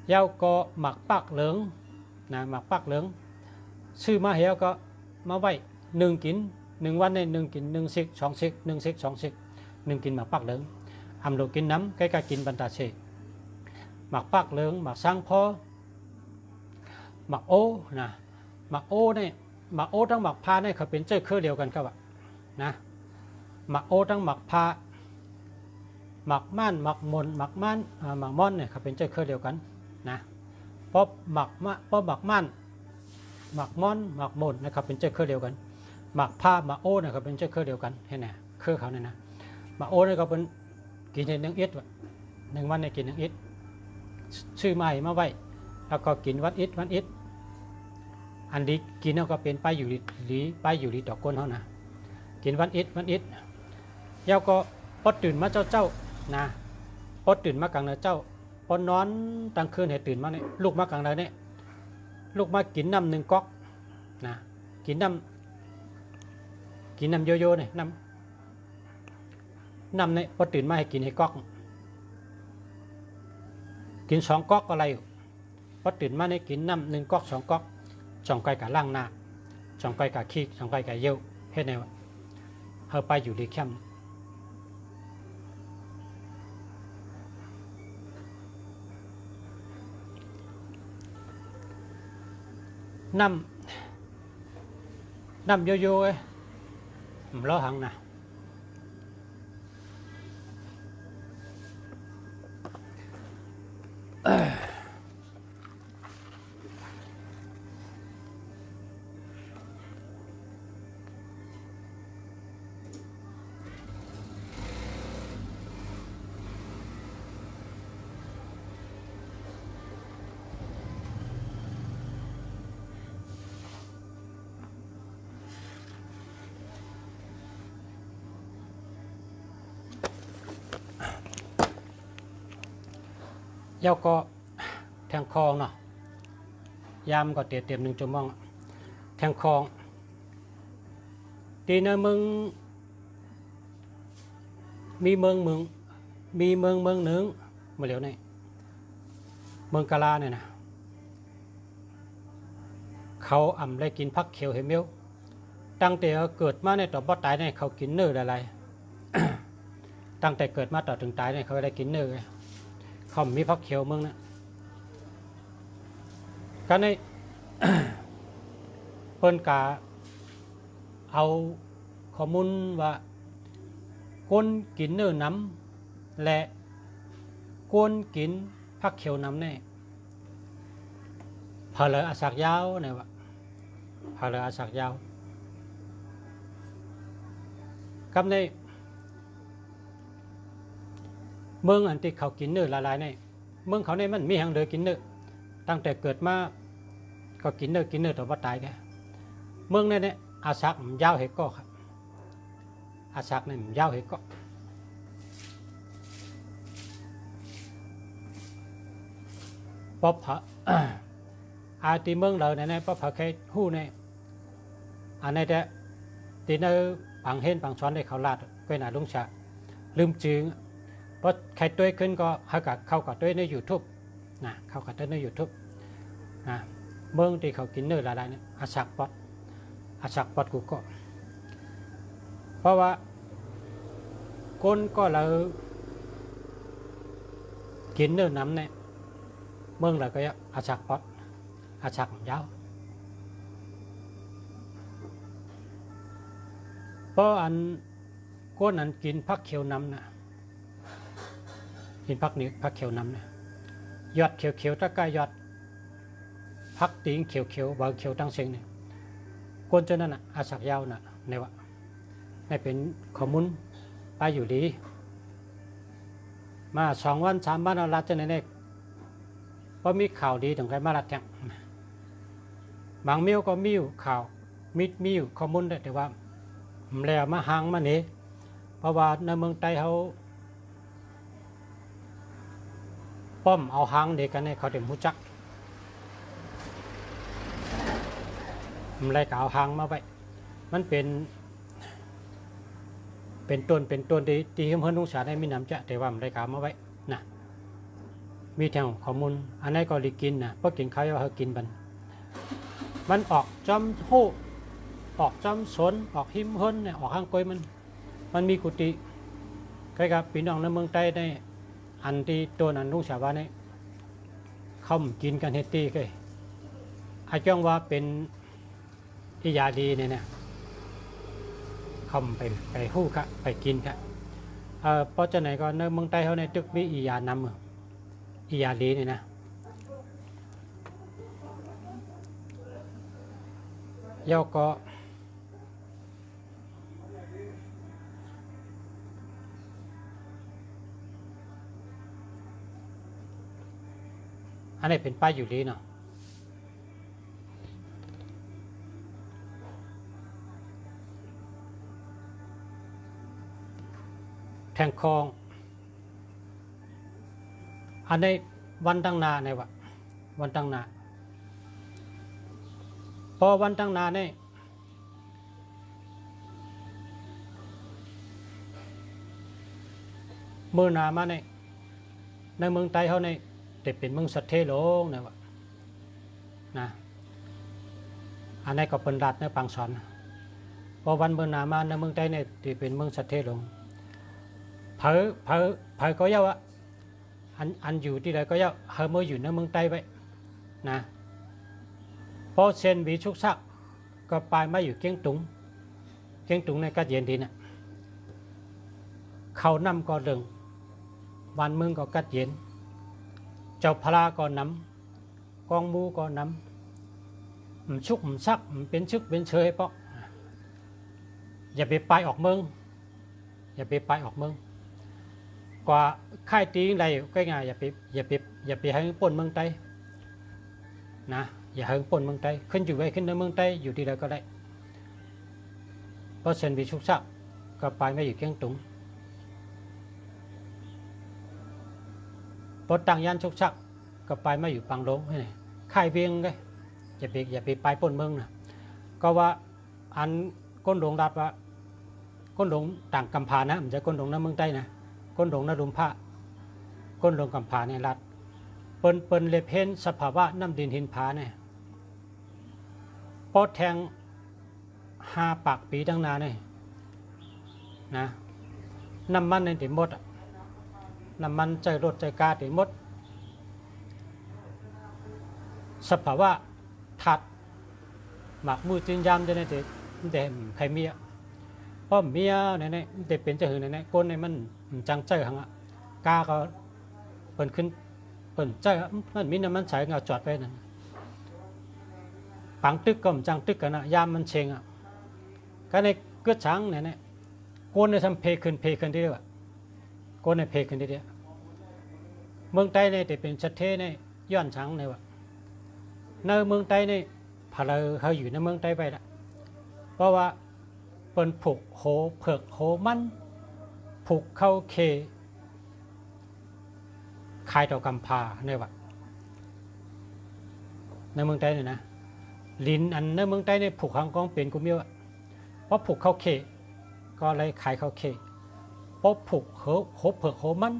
แล้วก็หมักปักเหลืองนะหมักปักเหลืองซื้อมาเฮาก็มาไว้1 กิน1 วันเนี่ย1 กิน1 ซิก2 ซิก1 ซิก2 ซิก1 กินหมักปักเหลืองดูกินน้ำใกล้ๆกินบรรดาเสกหมักปักเหลืองหมักสร้างพ่อหมักโอนะหมักโอเนี่ยหมักโอทั้งหมักพาเนี่ยเขาเป็นเจ้าเครือเดียวกันครับนะหมักโอทั้งหมักพาหมักม่านหมักมนหมักม่านหมักม่อนเนี่ยเขาเป็นเจ้าเครือเดียวกันนะเพราะหมักม่านหมักม่อนหมักมนนะครับเป็นเจ้าเครือเดียวกันหมักพาหมักโอเนี่ยเขาเป็นเจ้าเครือเดียวกันเห็นไหมเครือเขาเนี่ยนะหมักโอเนี่ยเขาเป็นกิน1 อิด1 วันเนี่ยกิน1 อิดซื้อใหม่มาไว้แล้วก็กินวันอิดอันนี้กินแล้วก็เป็นไปอยู่ดีต่อก้นเขานะกินวันอิดแล้วก็พอตื่นมาเจ้านะพอตื่นมากลางเนื้อเจ้าพอนอนกลางคืนเห็นตื่นมาเนี่ยลูกมากลางเนื้อเนี่ยลูกมากินน้ำ1 ก๊อกนะกินน้ำโยโย่เนี่ยน้ำเนี่ยพอตื่นมาให้กินให้ก๊อกกิน2 ก๊อกอะไรอยู่พอตื่นมาเนี่ยกินน้ำ1 ก๊อก2 ก๊อก2 ไก่กับล่างหน้า2 ไก่กับขี้2 ไก่กับเยี่ยวเฮ็ดแนวเฮาไปอยู่ดีแคมป์น้ำโยโย่ล้อหังนะเย้าก็แทงคองเนาะยามก็เตรียม1 ชั่วโมงแทงคองตีนะมึงมีเมืองหนึ่งมาเหลียวนี่เมืองกาลาเนี่ยนะเขาได้กินผักเขียวเห็นมั้ยตั้งแต่เกิดมาในต่อบ่ตายเนี่ยเขากินเนื้ออะไร ตั้งแต่เกิดมาต่อถึงตายเนี่ยเขาได้กินเนื้อเขามีผักเขียวเมืองนะกันใน เปิ้นกาเอาข้อมูลว่าคนกินเนื้อน้ำและคนกินผักเขียวน้ำเนี่ยพอเลยอาศักยาวเนี่ยวะพอเลยอาศักยาวกับในเมืองอันที่เขากินเนื้อหลายๆเนี่ยเมืองเขาเนี่ยมันมีแห่งเดียวกินเนื้อตั้งแต่เกิดมาก็กินเนื้อต่อว่าตายแกเมืองเนี่ยอาศักยาวเหก็ครับอาศักเนี่ยยาวเหก็ป๊อปอาตีเมืองเราเนี่ยป๊อปแค่หู้เนี่ยอันนี้แต่ตีเนื้อปังเห็นปังช้อนได้เขาลาดก็น่าลุงชะลืมจืง พอใครตัวขึ้นก็เข้ากับตัวใน YouTube นะเข้ากับตัวใน YouTube นะเมืองที่เขากินเนื้ออะไรเนี่ยอาชักปอดกูก็เพราะว่าคนก็เรากินเนื้อน้ำเนี่ยเมืองเราก็อาชักปอดอาชักยาวเพราะอันคนนั้นกินผักเขียวน้ำนะกินผักนี้ผักเขียวน้ำเนี่ยยอดเขียวๆตะกายยอดผักติงเขียวๆบางเขียวตั้งเสียงเนี่ยคนเจ้านั้นอาชักยาวน่ะในว่าไม่เป็นข้อมูลไปอยู่ดีมา2 วัน3 วันเอาลัดจะไหนเนี่ยเพราะมีข่าวดีถึงใครมาลัดแทงบางมิ้วก็มิ้วข่าวมิ้วข้อมูลแต่ว่าแล้วมาหางมาเนี่ยเพราะว่าในเมืองไทยเขาป้อมเอาหางเด็กกันเนี่ยเขาเต็มหูจักอะไรก็เอาหางมาไว้มันเป็นต้นที่เพื่อนลุงสาได้มีน้ำจะแต่ว่ามันได้กามาไว้นะมีแถวข้อมูลอันนี้ก็ได้กินนะเพราะกินข้าวเขากินมันออกจอมโหออกจอมสนออกหิมเฮิรนเนี่ยออกข้างกล้วยมันมีกุฏิใครกับพี่น้องในเมืองใต้ในอันที่ตัวนั้นลุงสาว่าเนี่ยเขากินกันเฮตี้เคยอาจ้องว่าเป็นอิยาดีเนี่ยคำไปหู้ค่ะไปกินค่ะเพราะจะไหนก็ในเมืองใต้เขาในตึกมีอียานำอียาลีนี่นะย่อก็อันนี้เป็นป้ายอยู่ลีเนาะแทงคองอันนี้วันตั้งนาเนี่ยวะวันตั้งนาพอวันตั้งนาเนี่ยเมื่อนามาเนี่ยในเมืองไทยเขาเนี่ยแต่เป็นเมืองสัตเทโลงเนี่ยวะนะอันนี้ก็เป็นรัฐในปังสอนพอวันเมื่อนามาในเมืองไทยเนี่ยที่เป็นเมืองสัตเทโลงเผยก็เยาว่าอันอยู่ที่ใดก็เยาเฮเมื่ออยู่ในเมืองใต้ไว้นะพอเซนวีชุกซักก็ไปมาอยู่เกียงตุงในกัดเย็นทีน่ะเขานำก็เรื่องวันเมืองก็กัดเย็นเจ้าพลาก็นำกองมูก็นำชุกซักเป็นชึกเป็นเชยเพราะอย่าไปออกเมืองกว่าค่ายตีอะไรก็ง่ายอย่าไปให้ปนเมืองใต้นะอย่าให้ปนเมืองใต้ขึ้นอยู่ไว้ขึ้นในเมืองใต้อยู่ที่ใดก็ได้เพราะเซนวิชุกซักก็ไปไม่อยู่เกียงตุงพอต่างยันชุกซักก็ไปไม่อยู่ปังลงนี่ค่ายเวียงไงอย่าไปปนเมืองนะก็ว่าอันก้นหลวงรัดว่าก้นหลวงต่างกำพานะมันจะก้นหลวงในเมืองใต้นะก้นหลงนาดุมพระก้นหลงกำผาในรัฐเปิ้นเลเพนสภาวะน้ำดินหินผาเนี่ยพอแทง5 ปากปีตั้งนานเนี่ยนะน้ำมันในติมดน้ำมันใจรถใจกาติมดสภาวะถัดหมักมือจินยามจะในแต่ใครเมียเพราะเมียเนี่ยแต่เป็นจะหือเนี่ยก้นในมันจังใจหังอ่ะกาก็เปิดขึ้นเปิดใจมันมีน้ำมันใสเงาจอดไว้นั่นปังตึกก็มันจังตึกกันนะยามมันเชงอ่ะก็ในเกื้อช้างเนี่ยก้นในทำเพขึ้นที่เดียวก้นในเพขึ้นที่เดียวเมืองใต้เนี่ยแต่เป็นชัดเทเนี่ยย้อนช้างเนี่ยวะในเมืองใต้เนี่ยพาเราอยู่ในเมืองใต้ไปละเพราะว่าเปิดผูกโหเผือกโหมันผูกเข้าเคคายต่อกำพาเนี่ยวะในเมืองใต้เนี่ยนะลินอันในเมืองใต้เนี่ยผูกหางกองเป็นกุมิวะเพราะผูกเข้าเคก็เลยขายเข้าเคเพราะผูกโหเผือกโหมัน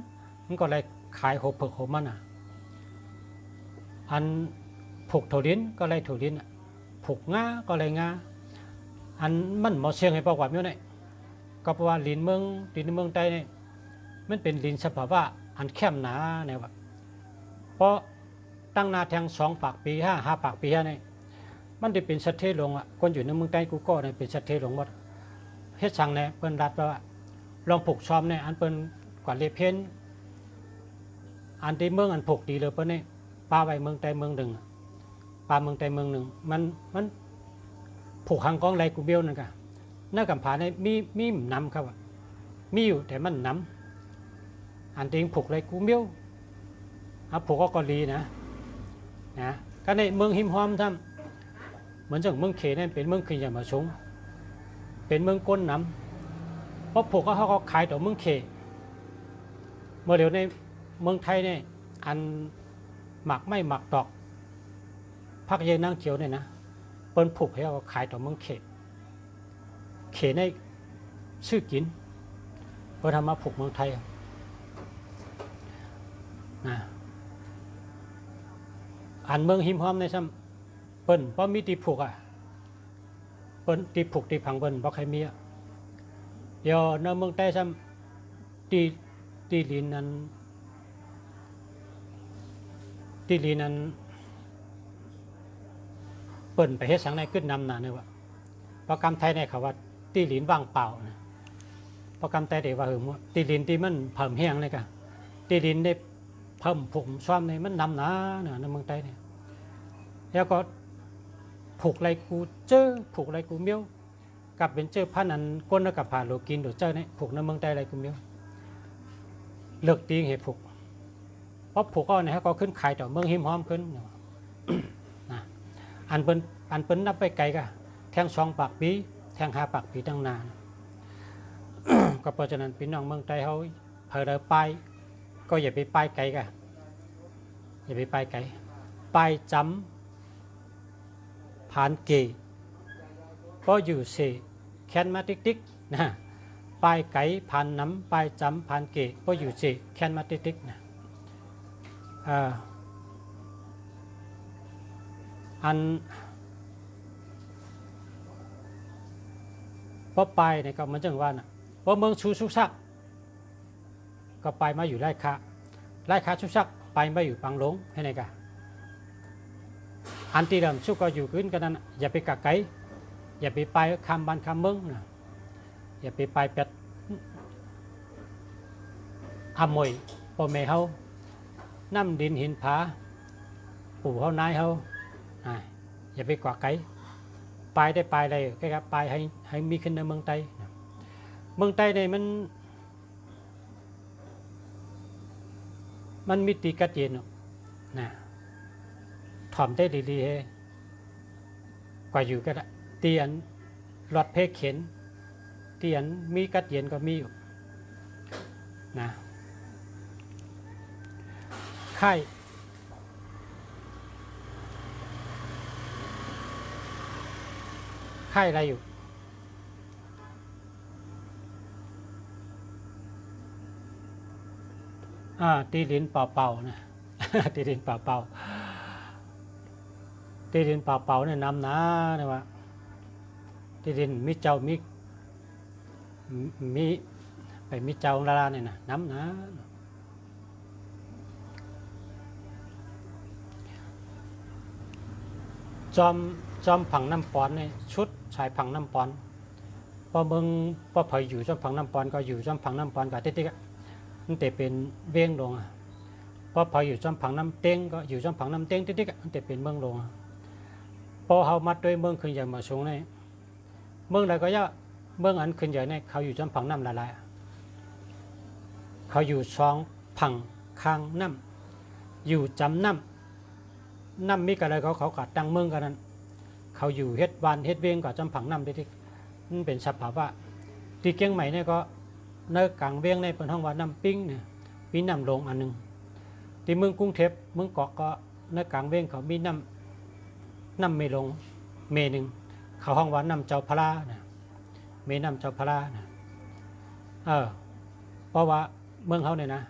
มันก็เลยขายหบเผือกหบมันอันผูกถั่วลิ้นก็เลยถั่วลิ้นผูกงาก็เลยงาอันมันหมอเชียงให้ประวัติอยู่เนี่ยก็เพราะว่าลิ้นเมืองใต้เนี่ยมันเป็นลิ้นสภาวะอันเข้มหนาเนี่ยว่าเพราะตั้งนาแทง2 ปากปี5 ปากปีเนี่ยมันได้เป็นสัตว์เทหลงคนอยู่ในเมืองใต้กูก็เนี่ยเป็นสัตว์เทหลงหมดเฮ็ดสั่งเนี่ยเปิ้นรัดว่าลองผูกซ้อมเนี่ยอันเปิ้นกว่าเลเพนอันที่เมืองอันผูกดีเลยเปิ้นเนี่ยปลาไว้เมืองใต้เมืองหนึ่งปลาเมืองใต้เมืองหนึ่งมันผูกหางกองไรกูเบี้ยวนั่นกะหน้ากำผาเนี่ยมีน้ำครับมีอยู่แต่มันน้ำอันที่ผูกไรกูเบี้ยวผูกก็กอลีนะก็ในเมืองหิมหอมทำเหมือนอย่างเมืองเขเนี่ยเป็นเมืองขึ้นอย่างมาชงเป็นเมืองก้นน้ำเพราะผูกเขาก็ขายต่อเมืองเขเมื่อเดี๋ยวในเมืองไทยเนี่ยอันหมักไม่หมักตอกพักเย็นนั่งเขียวเนี่ยนะเปิ้นผูกให้เขาขายต่อเมืองเขในชื่อกินเพื่อทำมาผูกเมืองไทยนะอันเมืองหิมหอมในซ้ำเปิ้นเพราะมีตีผูกเปิ้นตีผูกตีผังเปิ้นเพราะใครมีเดี๋ยวในเมืองใต้ซ้ำตีลินนั้นเปิ้นไปเฮ็ดสังในขึ้นนำนะเนี่ยว่าโปรแกรมไทยในเขาว่าตีลินว่างเปล่านะโปรแกรมไทยเดี๋ยวว่าตีลินที่มันเพิ่มแห้งเลยกันตีลินได้เพิ่มผูกซ้อมในมันนำนะเนี่ยในเมืองใต้เนี่ยแล้วก็ผูกไรกูเจอผูกไรกูเมี้ยวกับเป็นเจอพันอันก้นแล้วกับผ่าโลกินโดยเจอเนี่ยผูกในเมืองใต้ไรกูเมี้ยวเลิกตีเหตุผูกเพราะผูกก็เนี่ยก็ขึ้นขายต่อเมืองหิมหอมขึ้นนะอันเป็นนับไปไกลกันแทง2 ปากปีแทง5 ปากปีตั้งนาน ก็เพราะฉะนั้นพี่น้องเมืองใต้เขาเผลอไปก็อย่าไปไปไกลกันอย่าไปไปไกลไปจำผ่านเกยก็อยู่เสแคนมาติ๊กนะไปไกลผ่านน้ำไปจำผ่านเกยก็อยู่เสแคนมาติ๊กนะอันพอไปเนี่ยก็มันจังว่านะพอเมืองชูชุกซักก็ไปมาอยู่ไร่ค้าชุกซักไปมาอยู่ปังหลงให้ไหนกันอันที่เดิมชุกก็อยู่ขึ้นกันนั้นอย่าไปกักไกอย่าไปคำบ้านคำเมืองนะอย่าไปเป็ดอามวยพ่อแม่เขาน้ำดินหินผาปู่เขานายเขาอย่าไปกว่าไกลไปได้ไปเลยแค่ครับไปให้มีขึ้นในเมืองใต้เนี่ยมันมีตีกัดเย็นนะถ่อมได้ดีๆกว่าอยู่ก็ได้เตียนรถเพกเข็นเตียนมีกัดเย็นก็มีอยู่นะค่ายอะไรอยู่ตีดินเปล่าๆนะตีดินเปล่าเนี่ยนำนะเนี่ยว่าตีดินมีเจ้ามีไปมีเจ้าลาเนี่ยนะน้ำนะจอมผังน้ำปอนเนี่ยชุดชายผังน้ำปอนพอเมืองพอเผยอยู่จอมผังน้ำปอนก็อยู่จอมผังน้ำปอนกับติ๊กมันแต่เป็นเวียงลงพอเผยอยู่จอมผังน้ำเต้งก็อยู่จอมผังน้ำเต้งติ๊กมันแต่เป็นเมืองลงพอเขามัดด้วยเมืองขึ้นใหญ่มาชงเนี่ยเมืองอะไรก็ย่าเมืองอันขึ้นใหญ่เนี่ยเขาอยู่จอมผังน้ำหลายเขาอยู่2 ผังคางน้ำอยู่จำน้ำมีอะไรเขากัดตั้งเมืองกันนั้นเขาอยู่เฮ็ดวานเฮ็ดเวียงกับจำผังน้ำที่มันเป็นสภาพว่าที่เกียงใหม่เนี่ยก็เนื้อกลางเวียงในเป็นห้องว่าน้ำปิ้งเนี่ยมีน้ำลงอันหนึ่งที่เมืองกรุงเทพเมืองเกาะก็เนื้อกลางเวียงเขามีน้ำไม่ลงเมนึงเขาห้องว่าน้ำเจ้าพระนะเมน้ำเจ้าพระนะเพราะว่าเมืองเขาเนี่ยนะ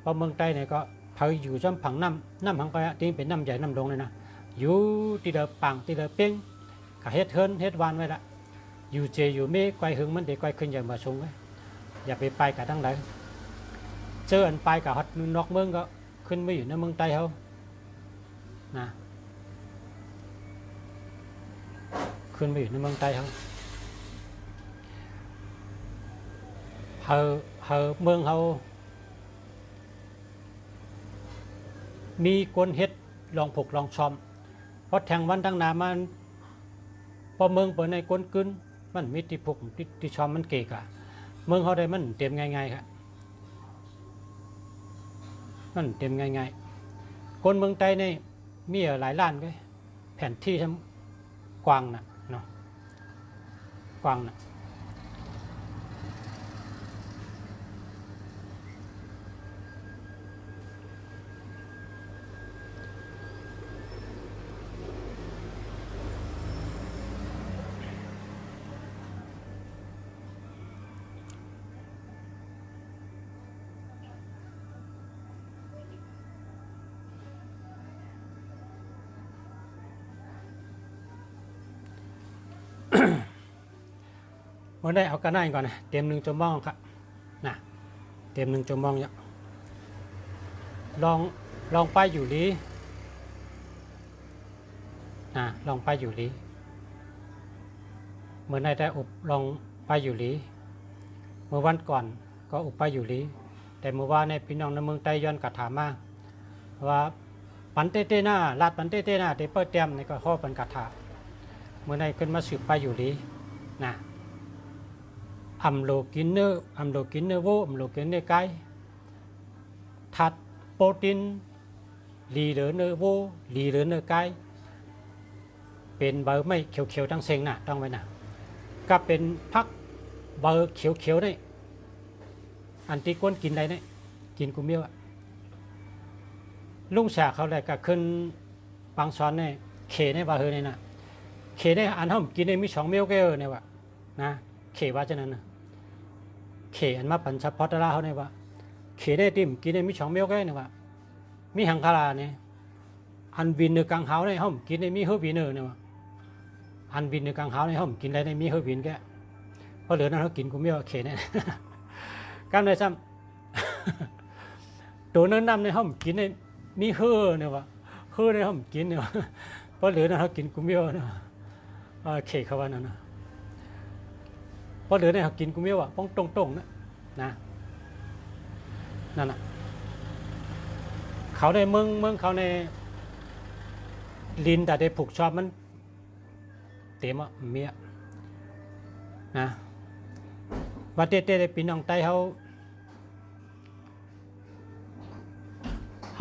เพราะเมืองใต้เนี่ยก็เผยอยู่จำผังน้ำผังไปที่เป็นน้ำใหญ่น้ำลงเลยนะอยู่ที่เดือปังที่เดือเป้งก็เฮ็ดเฮิร์นเฮ็ดวานไว้ละอยู่เจอยู่เมฆไกวหึงมันเด็กไกวขึ้นอย่างมาชงไว้อย่าไปกับทั้งหลายเจออันไปกับฮอตนอกเมืองก็ขึ้นมาอยู่ในเมืองใต้เขานะขึ้นมาอยู่ในเมืองใต้เขาเมืองเขามีคนเฮ็ดลองผกลองชอมเพราะแทงวันตั้งนามันพอเมืองเปิดในก้นกึนมันมีที่ผกที่ชอมมันเกะกะเมืองเขาได้มันเต็มง่ายๆครับมันเต็มง่ายๆคนเมืองใต้นี่มีหลายล้านก็แผนที่ทั้งกว้างนะเนาะกว้างนะเมื่อได้เอากันได้ก่อนนะเตรียม1 ชั่วโมงครับนะเตรียม1 ชั่วโมงเนี่ยลองไปอยู่ลีนะลองไปอยู่ลีเมื่อได้ลองไปอยู่ลีเมื่อวันก่อนก็ไปอยู่ลีแต่เมื่อวานในพี่น้องในเมืองใต้ย้อนกระถามมาว่าปันเต้หน้าลาดปันเต้หน้าเตเปิดเตรียมนี่ก็ข้อปันกระถาเมื่อได้ขึ้นมาสืบไปอยู่ลีนะอำโลกินเนื้อโวอำโลกินเนื้อไก่ถัดโปรตีนลีเหลือเนื้อโวลีเหลือเนื้อไก่เป็นเบอร์ไม่เขียวๆทั้งเซ็งนะต้องไว้นะก็เป็นพักเบอร์เขียวๆนี่อันที่ก้นกินอะไรนี่กินกูเมียวลุงฉาเขาเลยก็ขึ้นบางซ้อนนี่เขในว่าเฮนี่นะเขในอันห้องกินในมี2 เมียวก็เนี่ยว่านะเขว่าจะนั้นนะเขอันมาปัญชพอตราเขาเนี่ยว่าเขได้ติ่มกินได้มี2 เมียวก็เนี่ยว่ามีหังคาราเนี่ยอันวินในกลางเฮาในห้องกินได้มีเฮอวินเนอร์เนี่ยว่าอันวินในกลางเฮาในห้องกินอะไรในมีเฮอวินแกเพราะเหลือนั้นเขากินกูเมียวเขเนี่ยกันเลยซ้ำตัวนั้นนำในห้องกินในมีเฮอเนี่ยว่าเฮอในห้องกินเนี่ยเพราะเหลือนั้นเขากินกูเมียวเนี่ยเขเขาว่านั่นนะพอเหลือเนี่ยกินกูเมียวอ่ะป้องตรงๆนะนั่นน่ะเขาในเมืองเขาในลินแต่ได้ผูกชอบมันเต็มอ่ะเมียนะว่าเต้ได้ปีน้องไต้เข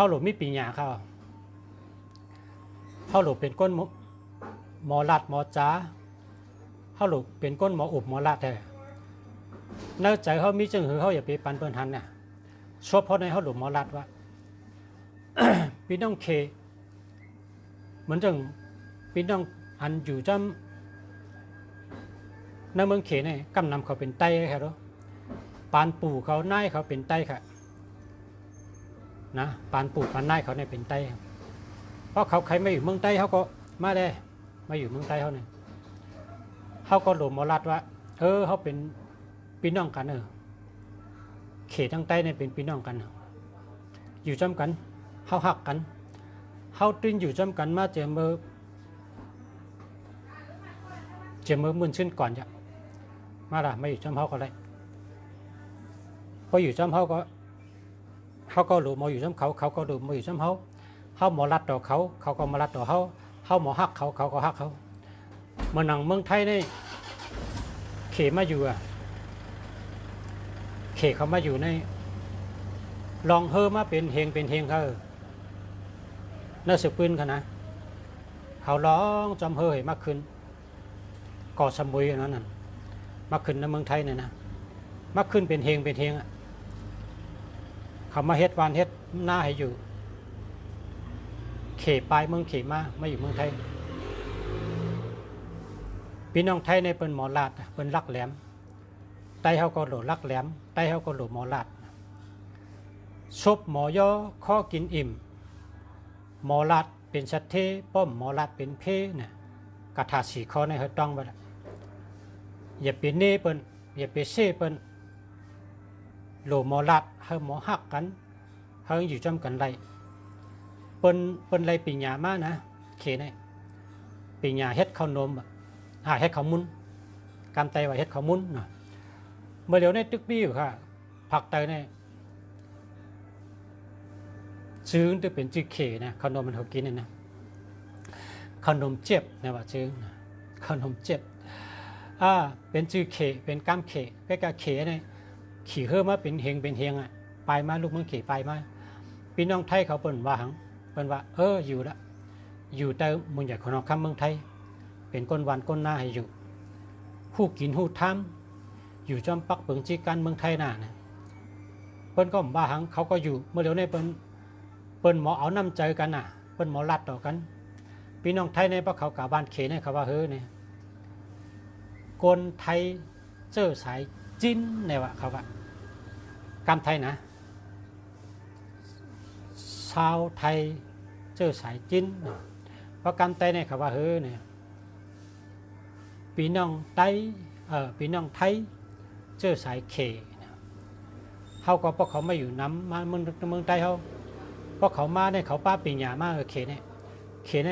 าหลบมีปีหยาเขาหลบเป็นก้นหมอลัดหมอจ้าเขาหลบเป็นก้นหมออุบหมอลาดแต่เนื่องจากเขามีจึงหือเขาอย่าไปปันเปิ้นทันเนี่ยชอบเพราะในเขาหลบหมอลาดว่า พี่น้องเคเหมือนจังพี่น้องอันอยู่จำในเมืองเขเนี่ยกำนำเขาเป็นไต้ค่ะรู้ปานปู่เขานายเขาเป็นไต้ค่ะนะปานปู่ปานนายเขาเนี่ยเป็นไต้เพราะเขาใครไม่อยู่เมืองไต้เขาก็มาได้มาอยู่เมืองไต้เขาเนี่ยเขาก็หลบหมอลัดว่าเขาเป็นพี่น้องกันเขตทางใต้เนี่ยเป็นพี่น้องกันอยู่จำกันเขาหักกันเขาตึงอยู่จำกันมาเจอเมื่อมื่นขึ้นก่อนจะมาละไม่อยู่จำเขาก็เลยพออยู่จำเขาก็หลบมาอยู่จำเขาก็หลบมาอยู่จำเขาหมอลัดต่อเขาก็มาลัดต่อเขาหมอหักเขาก็หักเขาเมื่อหนังเมืองไทยนี่เขมาอยู่เขเขามาอยู่ในลองเฮอมาเป็นเฮงเขาน่าสืบปืนเขานะเขาร้องจำเฮอให้มากขึ้นก่อสมุยนั้นน่ะมากขึ้นในเมืองไทยเนี่ยนะมากขึ้นเป็นเฮงอ่ะเขามาเฮ็ดวานเฮ็ดหน้าให้อยู่เขปลายเมืองเขมาอยู่เมืองไทยพี่น้องไทยในเป็นหมอลาดเป็นลักแหลมไต้เขาก็โหลลักแหลมไต้เขาก็โหลหมอลาด ซบหมอย่อข้อกินอิ่มหมอลัดเป็นชัดเทป้อมหมอลัดเป็นเพเนี่ยกระถาสีข้อในเฮต้องไปละอย่าเป็นเน่เปิ้นอย่าเป็นเซ่เปิ้นโลหมอลัดเฮาหมอหักกันเฮาอยู่จำกันไรเปิ้นไรปีหญ้ามานะเขเนี่ยปีหญ้าเฮ็ดข้าวนมเฮ็ดข้าวมุนกำไตว่าเฮ็ดข้าวมุนเนาะเมื่อเดี๋ยวในตึกบี้อยู่ค่ะผักไตเนี่ยชื่อจะเป็นชื่อเขนะขนมมันเขากินเนี่ยนะขนมเจ็บนะว่าชื่อขนมเจ็บเป็นชื่อเขเป็นก้ามเขใกล้กับเขเนี่ยขี่เฮือมาเป็นเฮงอ่ะไปมาลูกมึงเขไปมาพี่น้องไทยเขาเปิ้นว่าหังเปิ้นว่าอยู่ละอยู่แต่มึงอยากขอนอกคำเมืองไทยเป็นก้นวันก้นหน้าให้อยู่ผู้กินผู้ทำอยู่จอมปักเปิงจีกันเมืองไทยน่ะนะเปิ้นก็ว่าหังเขาก็อยู่เมื่อเดี๋ยวในเปิ้นหมอเอาน้ำใจกันน่ะเปิ้นหมอรัดต่อกันพี่น้องไทยในพวกเขากาบ้านเขเนี่ยเขาว่าเนี่ยคนไทยเจอสายจิ้นเนี่ยว่าเขาว่ากำไทยนะชาวไทยเจอสายจิ้นเพราะกำไทยเนี่ยเขาว่าเนี่ยพี่น้องไทยเจอสายเขเขาก็พวกเขาไม่อยู่น้ำมาเมืองไทยเขาเพราะเขามาเนี่ยเขาป้าปีหญ้ามาเขเนี่ย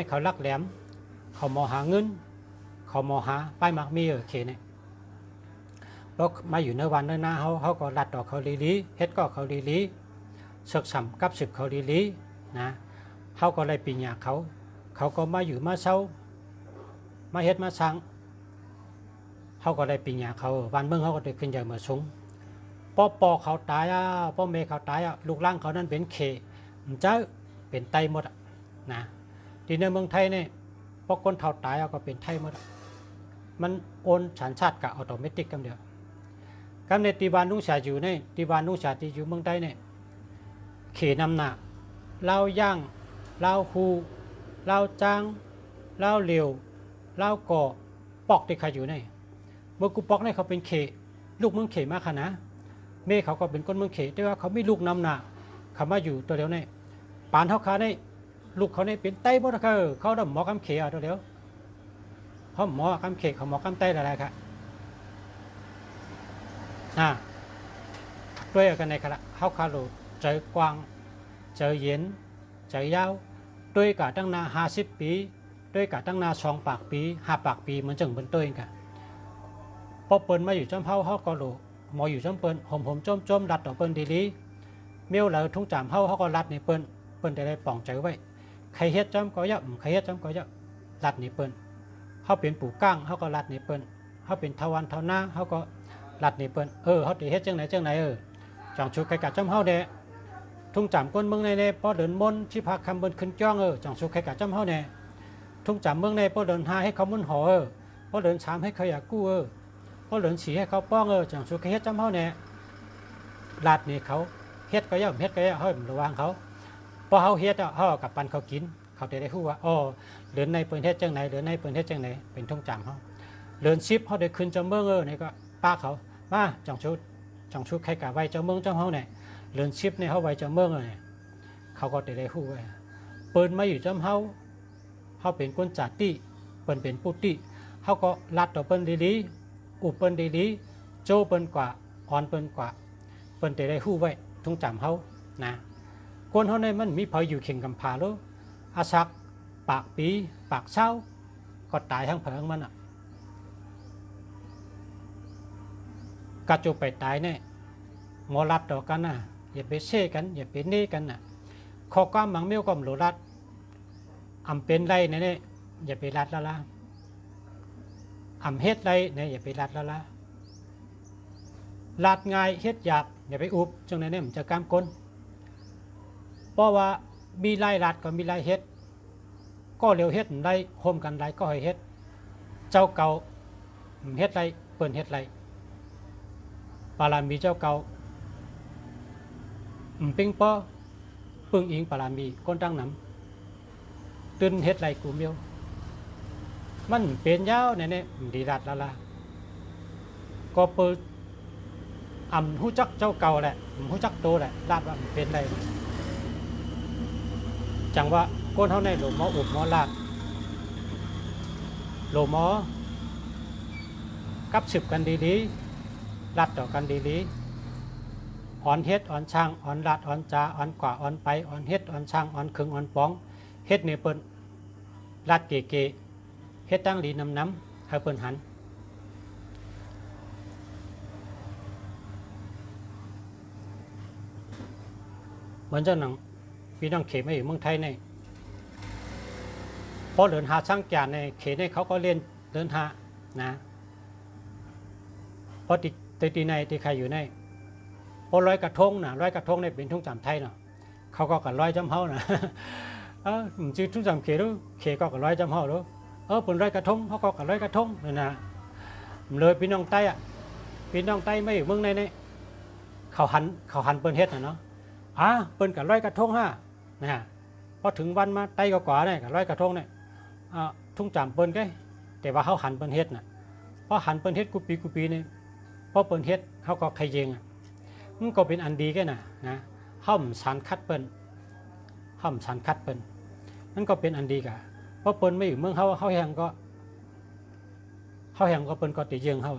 เขาลักแหลมเขามอหาเงินเขามอหาป้ายมักมีเขเนี่ยเพราะมาอยู่ในวันในหน้าเขาก็รัดดอกเขาลีเฮ็ดก็เขาลีศึกสัมกับศึกเขาลีนะเขาก็เลยปีหญ้าเขาก็มาอยู่มาเช่ามาเฮ็ดมาสร้างเขาก็ได้ปีหญ้าเขาวันเมืองเขาก็ได้ขึ้นใหญ่เมื่อสูงพ่อเขาตายพ่อแม่เขาตายลูกหลานเขานั้นเป็นเขเจ้าเป็นไตหมดนะที่ในเมืองไทยเนี่ยพอคนเท่าตายก็เป็นไทยหมดมันโอนสัญชาติกับออโตเมติกกันเดียวกันในตีบานนุ่งชาอยู่ในตีบานนุ่งชาที่อยู่เมืองไทยเนี่ยเขนำหน้าเล่าย่างเล่าคูเล่าจางเล่าเหลียวเล่าก่อปอกที่ใครอยู่ในเมื่อกูปอกเนี่ยเขาเป็นเขลูกเมืองเขมากขนาดเมฆเขาก็เป็นคนเมืองเขแต่ว่าเขาไม่ลูกนำหน้าเขามาอยู่ตัวเดียวเนี่ยปานเท่าขาเนี่ยลูกเขาเนี่ยเป็นไต้หมดเขาดำหมอกำเขตัวเดียวเขาหมอกำเขเขาหมอกำไต้อะไรครับด้วยกันในขณะเขาขาลูใจกว้างใจเย็นใจยาวด้วยกะตั้งนา50 ปีด้วยกะตั้งนา2 ปากปี5 ปากปีเหมือนจังเป็นตัวเองกันพอเปิ้นมาอยู่จำเขาก็ลูหมออยู่จำเปิ้นผมจมรัดต่อเปิ้นดีเมี่ยวแล้วทุ่งจามเขาก็รัดในเปิ้นได้ป่องใจไว้ใครเฮ็ดจำก็ยะใครเฮ็ดจำก็ยะรัดในเปิ้นเขาเป็นปู่ก้างเขาก็รัดในเปิ้นเขาเป็นทวันเท่าหน้าเขาก็รัดในเปิ้นเขาได้เฮ็ดจังไหนจังชุกไก่กัดจำเขาเด้ทุ่งจามก้นเมืองในพอเดินมนชิพาคำเบิ้นขึ้นจ้องจังชุกไก่กัดจำเขาเนี่ยทุ่งจามเมืองในพอเดินหาให้เขามุนหอพอเดินชามให้เขาอยากกู้พอเดินฉีให้เขาป้องจังชุกไก่เฮ็ดจำเขาเนี่ยรัดนี่เขาเฮ็ดก็ยะเฮ็ดก็ยะเฮ้ยระวังเขาพอเขาเฮ็ดเขากับปันเขากินเขาได้รู้ว่าเดินในเปิ้นเฮ็ดจังไหนเดินในเปิ้นเฮ็ดจังไหนเป็นทุ่งจามเขาเดินชิปเขาได้ขึ้นจำเมืองนี่ก็ป้าเขามาจังชุกใครกะไว้เจ้าเมืองเจ้าเขาเนี่ยเดินชิปในเขาไว้เจ้าเมืองเนี่ยเขาก็ได้รู้ว่าเปิ้นมาอยู่จำเขาเป็นคนจัดตี้เปิ้นเป็นปุติเขาก็รัดต่อเปิ้นดีๆอุบเปิ้นดีๆโจเปิ้นกว่าอ่อนเปิ้นกว่าเปิ้นได้รู้ไว้ทุ่งจามเขานะคนเขาในมันมีเผาอยู่เข่งกำพาแล้วอาศักปากปีปากเช้าก็ตายทั้งเผงมันกระจุไปตายเนี่ยหมอรัดต่อกันอย่าไปเช่กันอย่าไปเน่กันข้อความบางเมี่ยวก็หลุดรัดอำเป็นไรเนี่ยอย่าไปรัดละอำเฮ็ดไรเนี่ยอย่าไปรัดละรัดง่ายเฮ็ดยากอย่าไปอุบจังไหนเนี่ยมันจะกล้ามก้นเพราะว่ามีไล่รัดก็มีไล่เฮ็ดก็เร็วเฮ็ดได้โฮมกันไรก็ให้เฮ็ดเจ้าเก่าเฮ็ดไรเปิ้นเฮ็ดไรปารามีเจ้าเก่าปิงป้อปึงอิงปารามีก้นตั้งน้ำตื่นเฮ็ดไรกูเมียวมันเป็นยาวเนี่ยดีรัดละก็เปิดหูจักเจ้าเก่าแหละ หูจักโตแหละลาดว่ามันเป็นได้จังว่าก้นเท่าในหลวงหมออุบหมอลาดหลวงหมอกับสืบกันดีๆลาดต่อกันดีๆอ่อนเฮ็ดอ่อนช่างอ่อนลาดอ่อนจาอ่อนกว่าอ่อนไปอ่อนเฮ็ดอ่อนช่างอ่อนขึงอ่อนป้องเฮ็ดเนี่ยเปิ้นลาดเก๋ๆเฮ็ดตั้งลีน้ำให้เปิ้นหันเหมือนเจ้าหนังพี่น้องเขมาอยู่เมืองไทยในพอเดินหาช่างแก่ในเขในเขาก็เล่นเดินหานะพอตีในตีใครอยู่ในพอร้อยกระทงนะร้อยกระทงในเป็นทุ่งจำไทยเนาะเขาก็กันร้อยจำเฮานะชื่อทุ่งจำเขรู้เขก็กันร้อยจำเฮารู้เป็นร้อยกระทงเขาก็กันร้อยกระทงนี่นะเลยพี่น้องใต้พี่น้องใต้ไม่อยู่เมืองในนี่เขาหันเปิ้นเฮ็ดนะเนาะเปิ้นกับร้อยกระทงนะพอถึงวันมาไต้ก็กว่าเนี่ยกับร้อยกระทงเนี่ยทุ่งจำเปิ้นแกแต่ว่าเขาหันเปิ้นเฮ็ดน่ะพอหันเปิ้นเฮ็ดกูปีนี่พอเปิ้นเฮ็ดเขาก็ใครเยงมันก็เป็นอันดีแก่นะห้อมสารคัดเปิ้นนั่นก็เป็นอันดีกะเพราะเปิ้นไม่อยู่เมืองเขาแหงก็เปิ้นก็ติเยงเขา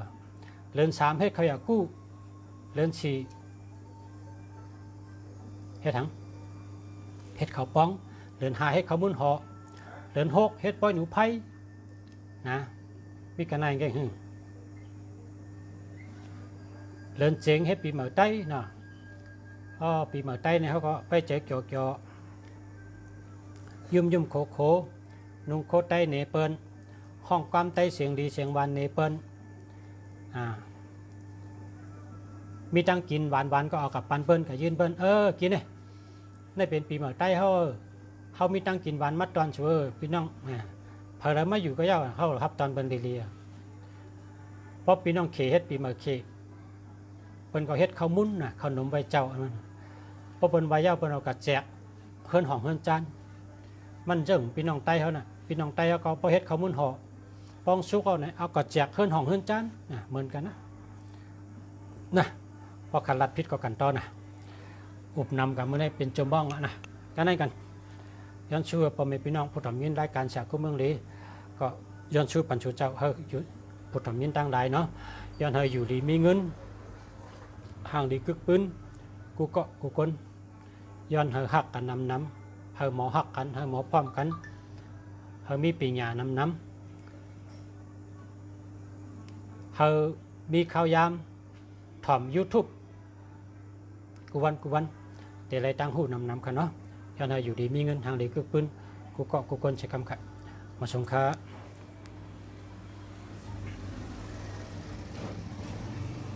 เรือน3เฮ็ดเขาอยากกู้เรือน4เฮ็ดถังเฮ็ดเขาป้องเรือน5เฮ็ดเขามุนหอเรือน6เฮ็ดป้อยหนูไผ่นะมีกันนายแก่หึเรือนเจงเฮ็ดปีเหมือใต้เนาะปีเหมือใต้เนี่ยเขาก็ไปเจอเกี่ยวยุ่มโคนุ่งโคใต้เนเปิลห้องความใต้เสียงดีเสียงหวานเนเปิลมีตั้งกินหวานก็เอากับปันเปิ้ลกับยืนเปิ้ลกินเนี่ยนี่เป็นปีเหมือใต้เขามีตั้งกินหวานมัดตอนชัวพี่น้องพอเรามาอยู่ก็ยากเขาครับตอนเปิ้ลเรียเพราะพี่น้องเขเฮ็ดปีเหมือเขเปิ้ลก็เฮ็ดข้าวมุ้นน่ะขนมใบเจ้ามันพอเปิ้ลใบเจ้าเปิ้ลเอากระแจกเฮือนห้องเฮือนจานมันเจิงพี่น้องใต้เขาน่ะพี่น้องใต้เขาก็พอเฮ็ดข้าวมุ้นห่อปองซุกเอาเนี่ยเอากระแจกเฮือนห้องเฮือนจานเหมือนกันนะพอขันรัดพิษก็กันต่อนะอุบนำกันเมื่อได้เป็นจมบ้องแล้วนะกันได้กันย้อนชื่อพอมีพี่น้องผู้ทำยินรายการแสกคู่เมืองลีก็ย้อนชื่อปัญชุเจ้าเฮอยู่ผู้ทำยินตั้งได้เนาะย้อนเฮอยู่ดีมีเงินห่างดีกึกปืนกูเกาะกูคนย้อนเฮหักกันน้ำเฮหมอหักกันเฮหมอพร้อมกันเฮมีปีญาน้ำเฮมีข้าวยามถ่อม YouTube กูวันแต่ไรตั้งหูนำกันเนาะย้อนเฮอยู่ดีมีเงินห่างดีกึกปืนกูเกาะกูคนใช้คำขัดมาชมค่ะ